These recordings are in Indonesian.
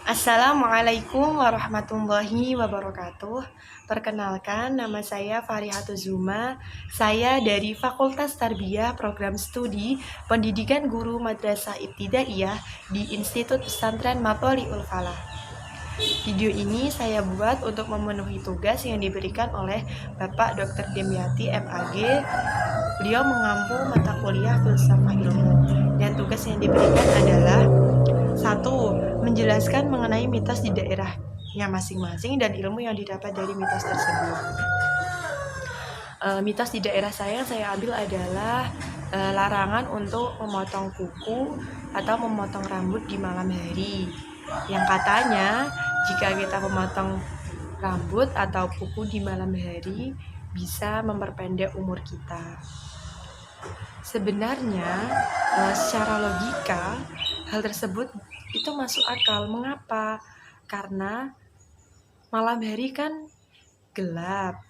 Assalamualaikum warahmatullahi wabarakatuh. Perkenalkan, nama saya Farihatul Zuma. Saya dari Fakultas Tarbiyah Program Studi Pendidikan Guru Madrasah Ibtidaiyah di Institut Pesantren Matholiul Falah. Video ini saya buat untuk memenuhi tugas yang diberikan oleh Bapak Dr. Demyati MAG. Beliau mengampu mata kuliah Filsafah Ilmu dan tugas yang diberikan adalah 1. Menjelaskan mengenai mitos di daerahnya masing-masing dan ilmu yang didapat dari mitos tersebut. Mitos di daerah saya yang saya ambil adalah larangan untuk memotong kuku atau memotong rambut di malam hari. Yang katanya jika kita memotong rambut atau kuku di malam hari bisa memperpendek umur kita. Sebenarnya secara logika hal tersebut itu masuk akal. Mengapa? Karena malam hari kan gelap,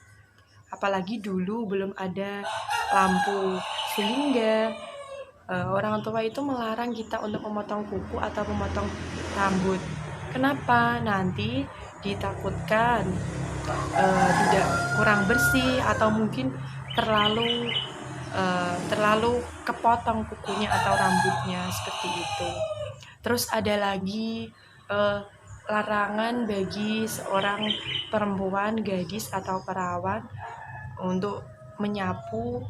apalagi dulu belum ada lampu, sehingga orang tua itu melarang kita untuk memotong kuku atau memotong rambut. Kenapa? Nanti ditakutkan tidak kurang bersih atau mungkin terlalu kepotong kukunya atau rambutnya, seperti itu. Terus ada lagi larangan bagi seorang perempuan, gadis atau perawan untuk menyapu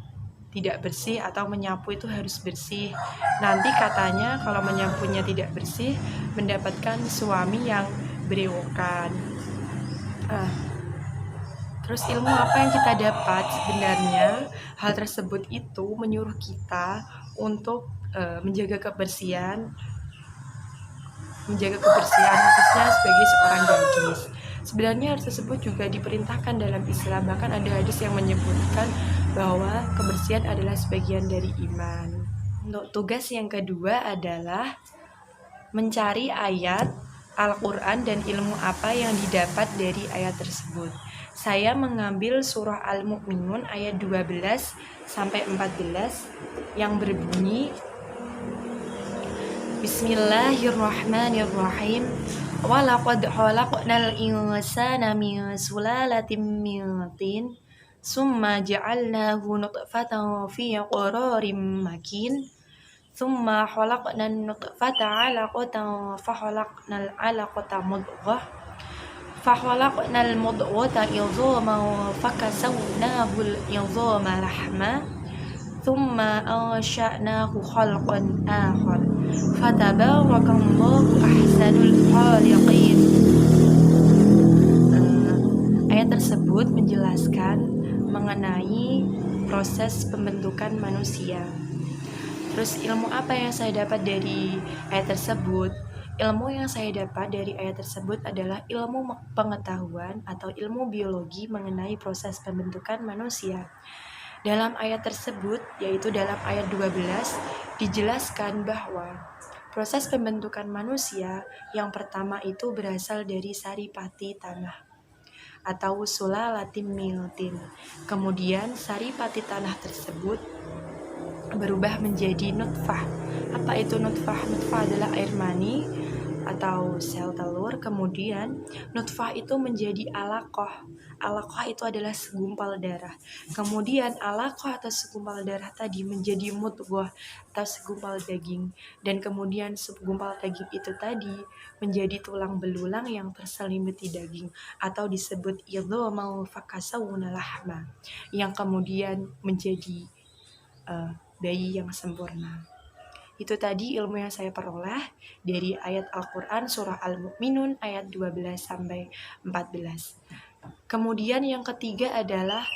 tidak bersih atau menyapu itu harus bersih. Nanti katanya kalau menyapunya tidak bersih mendapatkan suami yang berewokan. Terus ilmu apa yang kita dapat? Sebenarnya hal tersebut itu menyuruh kita untuk menjaga kebersihan khususnya sebagai seorang gadis. Sebenarnya hal tersebut juga diperintahkan dalam Islam, bahkan ada hadis yang menyebutkan bahwa kebersihan adalah sebagian dari iman. Untuk tugas yang kedua adalah mencari ayat Al-Quran dan ilmu apa yang didapat dari ayat tersebut. Saya mengambil surah Al-Mu'minun ayat 12 sampai 14 yang berbunyi, Bismillahirrahmanirrahim. Walaqad khalaqnal insana min sulalatin min tin, summa ja'alnahu nutfatan fi qararin makin, summa khalaqnan nutfata 'alaqatan fa khalaqnal 'alaqata mudghah, fa khalaqnal mudghata idhaman fa kasawnahul idhama lahma, thumma ansha'nahu khalqan akhar, fatabarakallahu ahsanul khaliqin. Ayat tersebut menjelaskan mengenai proses pembentukan manusia. Terus ilmu apa yang saya dapat dari ayat tersebut? Ilmu yang saya dapat dari ayat tersebut adalah ilmu pengetahuan atau ilmu biologi mengenai proses pembentukan manusia. Dalam ayat tersebut, yaitu dalam ayat 12, dijelaskan bahwa proses pembentukan manusia yang pertama itu berasal dari saripati tanah atau sulalatin miltin. Kemudian saripati tanah tersebut berubah menjadi nutfah. Apa itu nutfah? Nutfah adalah air mani atau sel telur. Kemudian nutfah itu menjadi alaqah. Alaqah itu adalah segumpal darah. Kemudian alaqah atau segumpal darah tadi menjadi mudghah atau segumpal daging. Dan kemudian segumpal daging itu tadi menjadi tulang belulang yang terselimuti daging atau disebut idhaman fakasawna lahma, yang kemudian menjadi bayi yang sempurna. Itu tadi ilmu yang saya peroleh dari ayat Al-Quran surah Al-Mu'minun ayat 12 sampai 14. Kemudian yang ketiga adalah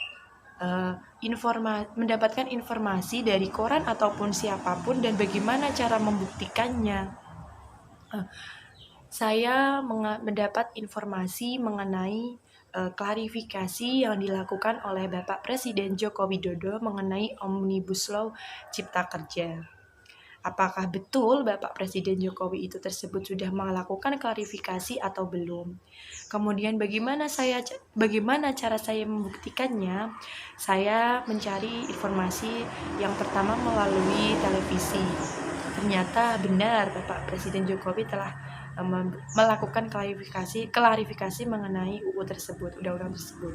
mendapatkan informasi dari koran ataupun siapapun dan bagaimana cara membuktikannya. Saya mendapat informasi mengenai klarifikasi yang dilakukan oleh Bapak Presiden Joko Widodo mengenai Omnibus Law Cipta Kerja. Apakah betul Bapak Presiden Jokowi itu tersebut sudah melakukan klarifikasi atau belum? Kemudian bagaimana cara saya membuktikannya? Saya mencari informasi yang pertama melalui televisi. Ternyata benar Bapak Presiden Jokowi telah melakukan klarifikasi mengenai UU tersebut, undang-undang tersebut.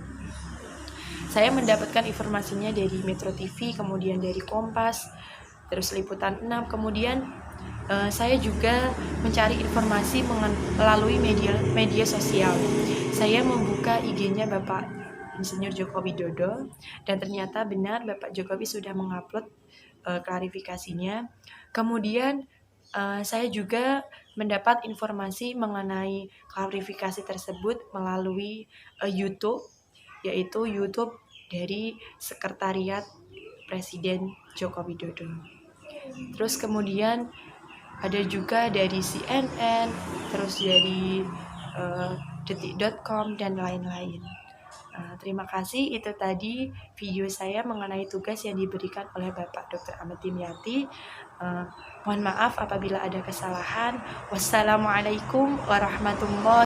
Saya mendapatkan informasinya dari Metro TV, kemudian dari Kompas, terus Liputan 6, kemudian saya juga mencari informasi melalui media sosial. Saya membuka IG-nya Bapak Insinyur Joko Widodo, dan ternyata benar Bapak Jokowi sudah mengupload klarifikasinya. Kemudian saya juga mendapat informasi mengenai klarifikasi tersebut melalui YouTube, yaitu YouTube dari Sekretariat Presiden Joko Widodo. Terus kemudian ada juga dari CNN, terus dari detik.com dan lain-lain. Terima kasih, itu tadi video saya mengenai tugas yang diberikan oleh Bapak Dr. Ahmad Dimyati. Mohon maaf apabila ada kesalahan. Wassalamualaikum warahmatullahi